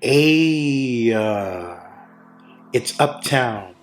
Hey, it's Uptown.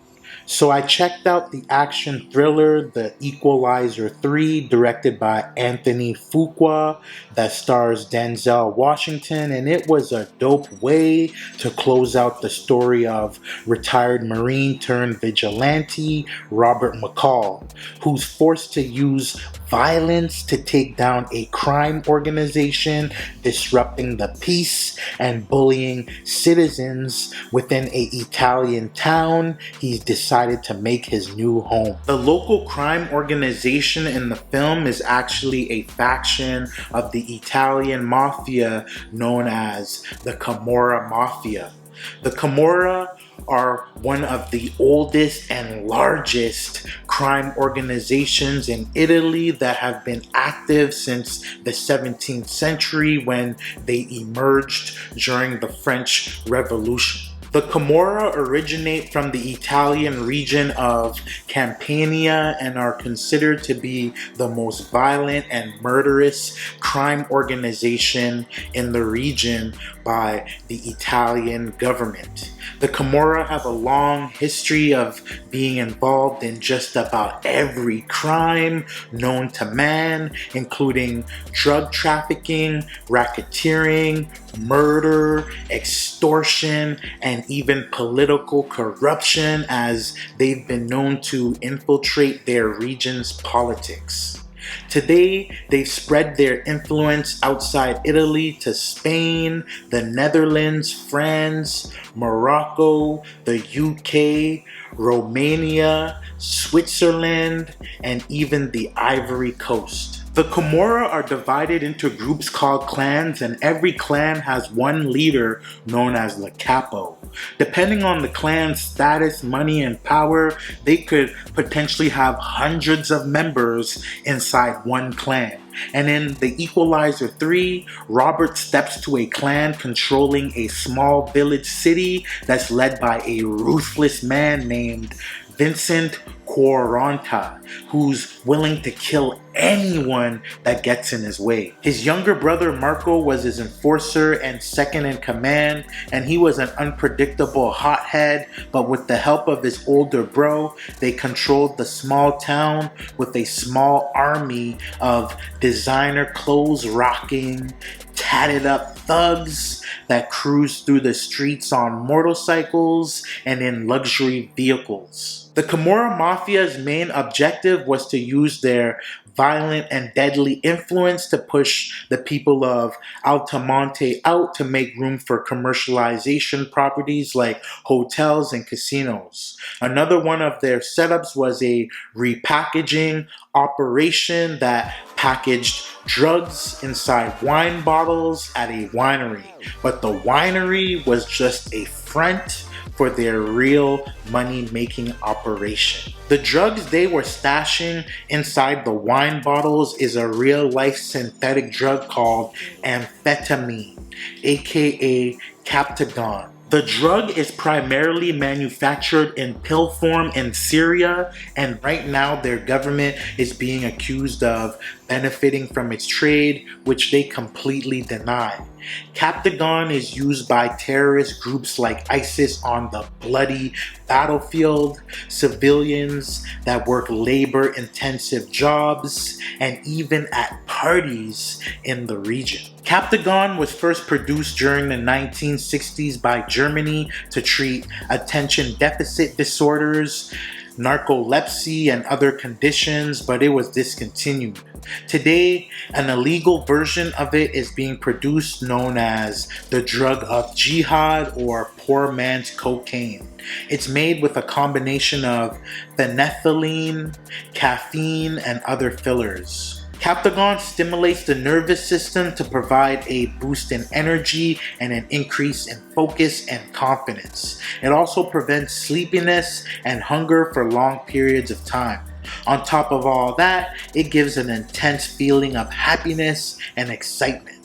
So I checked out the action thriller The Equalizer 3, directed by Anthony Fuqua, that stars Denzel Washington, and it was a dope way to close out the story of retired Marine turned vigilante Robert McCall, who's forced to use violence to take down a crime organization, disrupting the peace and bullying citizens within a Italian town he's decided to make his new home. The local crime organization in the film is actually a faction of the Italian Mafia known as the Camorra Mafia. The Camorra are one of the oldest and largest crime organizations in Italy that have been active since the 17th century when they emerged during the French Revolution. The Camorra originate from the Italian region of Campania and are considered to be the most violent and murderous crime organization in the region by the Italian government. The Camorra have a long history of being involved in just about every crime known to man, including drug trafficking, racketeering, murder, extortion, and even political corruption, as they've been known to infiltrate their region's politics. Today, they've spread their influence outside Italy to Spain, the Netherlands, France, Morocco, the UK, Romania, Switzerland, and even the Ivory Coast. The Camorra are divided into groups called clans, and every clan has one leader known as the capo. Depending on the clan's status, money, and power, they could potentially have hundreds of members inside one clan. And in The Equalizer 3, Robert steps to a clan controlling a small village city that's led by a ruthless man named Vincent Quaranta, who's willing to kill anyone that gets in his way. His younger brother Marco was his enforcer and second in command, and he was an unpredictable hothead, but with the help of his older bro, they controlled the small town with a small army of designer clothes rocking, tatted up thugs that cruise through the streets on motorcycles and in luxury vehicles. The Camorra Mafia's main objective was to use their violent and deadly influence to push the people of Altamonte out to make room for commercialization properties like hotels and casinos. Another one of their setups was a repackaging operation that packaged drugs inside wine bottles at a winery. But the winery was just a front for their real money-making operation. The drugs they were stashing inside the wine bottles is a real-life synthetic drug called amphetamine, aka Captagon. The drug is primarily manufactured in pill form in Syria, and right now their government is being accused of benefiting from its trade, which they completely deny. Captagon is used by terrorist groups like ISIS on the bloody battlefield, civilians that work labor-intensive jobs, and even at parties in the region. Captagon was first produced during the 1960s by Germany to treat attention deficit disorders, narcolepsy, and other conditions, but it was discontinued. Today, an illegal version of it is being produced known as the drug of jihad or poor man's cocaine. It's made with a combination of phenethylene, caffeine, and other fillers. Captagon stimulates the nervous system to provide a boost in energy and an increase in focus and confidence. It also prevents sleepiness and hunger for long periods of time. On top of all that, it gives an intense feeling of happiness and excitement.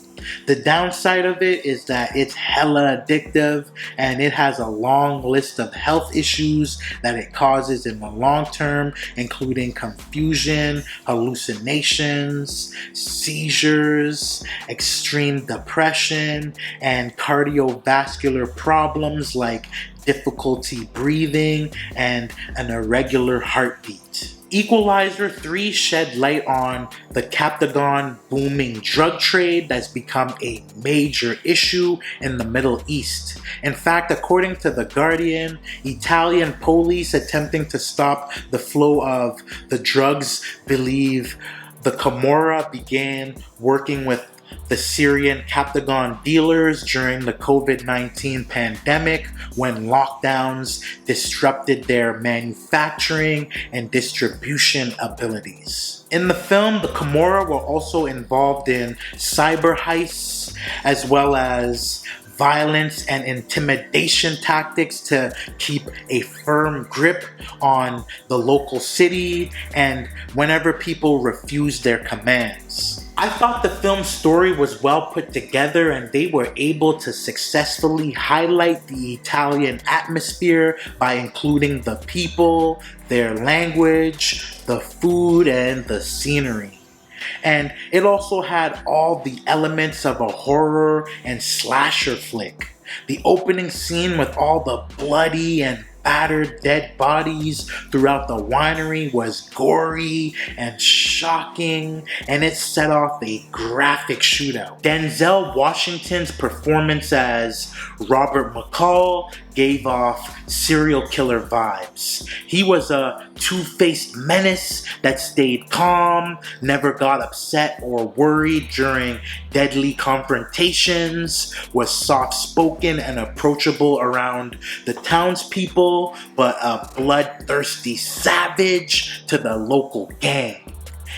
The downside of it is that it's hella addictive and it has a long list of health issues that it causes in the long term, including confusion, hallucinations, seizures, extreme depression, and cardiovascular problems like difficulty breathing and an irregular heartbeat. Equalizer 3 shed light on the Captagon booming drug trade that's become a major issue in the Middle East. In fact, according to The Guardian, Italian police attempting to stop the flow of the drugs believe the Camorra began working with the Syrian Captagon dealers during the COVID-19 pandemic when lockdowns disrupted their manufacturing and distribution abilities. In the film, the Camorra were also involved in cyber heists as well as violence and intimidation tactics to keep a firm grip on the local city and whenever people refused their commands. I thought the film's story was well put together and they were able to successfully highlight the Italian atmosphere by including the people, their language, the food, and the scenery. And it also had all the elements of a horror and slasher flick. The opening scene with all the bloody and battered dead bodies throughout the winery was gory and shocking, and it set off a graphic shootout. Denzel Washington's performance as Robert McCall gave off serial killer vibes. He was a two-faced menace that stayed calm, never got upset or worried during deadly confrontations, was soft-spoken and approachable around the townspeople, but a bloodthirsty savage to the local gang.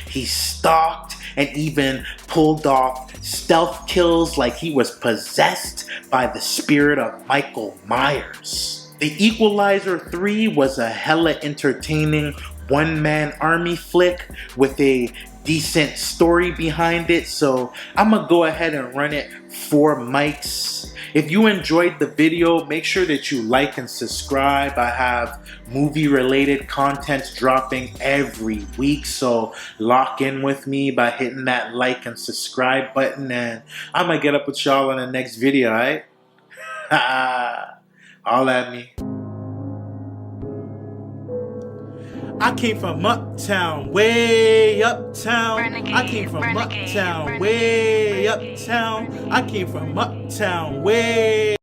He stalked and even pulled off stealth kills like he was possessed by the spirit of Michael Myers. The Equalizer 3 was a hella entertaining one-man army flick with a decent story behind it, so I'm gonna go ahead and run it 4 mics. If you enjoyed the video, make sure that you like and subscribe. I have movie-related content dropping every week, so lock in with me by hitting that like and subscribe button, and I'm gonna get up with y'all in the next video, alright? All at me. I came from uptown, way uptown. I came from uptown, way uptown. I came from uptown, way